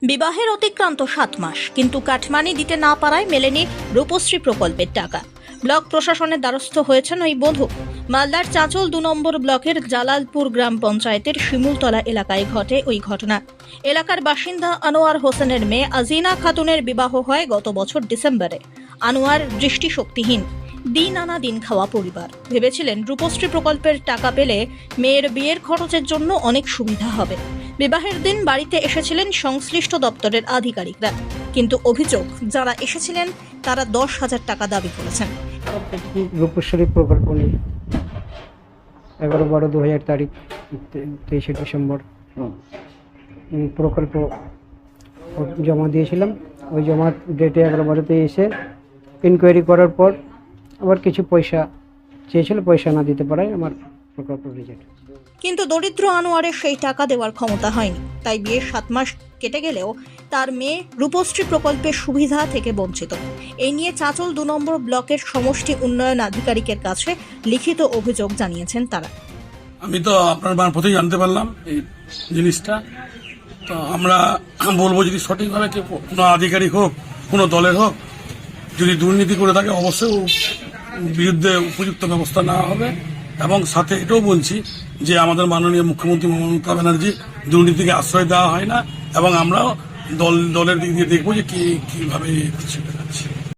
বিবাহের অতিক্রান্ত 7 মাস, কিন্তু কাটমানি দিতে না পারায় মেলেনি রূপশ্রী প্রকল্পের টাকা। ব্লক প্রশাসনের দ্বারস্থ হয়েছেন ওই বধূ। মালদার চাঁচল 2 নম্বর ব্লকের জালালপুর গ্রাম পঞ্চায়েতের শিমুলতলা এলাকায় ঘটে ওই ঘটনা। এলাকার বাসিন্দা আনোয়ার হোসেনের মেয়ে আজিনা খাতুনের বিবাহ হয় গত বছর ডিসেম্বরে। আনোয়ার দৃষ্টিশক্তিহীন, দিন আনা দিন খাওয়া পরিবার। ভেবেছিলেন রূপশ্রী প্রকল্পের টাকা পেলে মেয়ের বিয়ের খরচের জন্য অনেক সুবিধা হবে। বিবাহের দিন বাড়িতে এসেছিলেন সংশ্লিষ্ট দপ্তরের আধিকারিকরা, কিন্তু অভিযোগ যারা এসেছিলেন তারা 10,000 টাকা দাবি করেছেন। রূপশ্রী প্রকল্প নিয়ে 11-12-2000 তারিখ 23শে ডিসেম্বর প্রকল্প জমা দিয়েছিলাম। ওই জমার ডেটে 11-12-তে এসে ইনকোয়ারি করার পর আবার কিছু পয়সা চেয়েছিল, পয়সা না দিতে পারায় আমার প্রকল্প রিজেক্ট। কিন্তু দরিদ্র আনোয়ারের সেই টাকা দেওয়ার ক্ষমতা হয়নি, তাই বিয়ের 7 মাস কেটে গেলেও তার মেয়ে রূপশ্রী প্রকল্পের সুবিধা থেকে বঞ্চিত। এই নিয়ে চাঁচল 2 নম্বর ব্লকের সমষ্টি উন্নয়ন আধিকারিকের কাছে লিখিত অভিযোগ জানিয়েছেন তারা। আমি তো আপনার মারফতেই জানতে পারলাম এই জিনিসটা। তো আমরা বলবো, যদি সঠিকভাবে কোনো আধিকারিক হোক, কোনো দলের হোক, যদি দুর্নীতি করে থাকে অবশ্যই বিরুদ্ধে উপযুক্ত ব্যবস্থা নেওয়া হবে। এবং সাথে এটাও বলছি যে আমাদের মাননীয় মুখ্যমন্ত্রী মমতা ব্যানার্জি দুর্নীতিকে আশ্রয় দেওয়া হয় না, এবং আমরাও দলের দিক দিয়ে দেখবো যে কিভাবে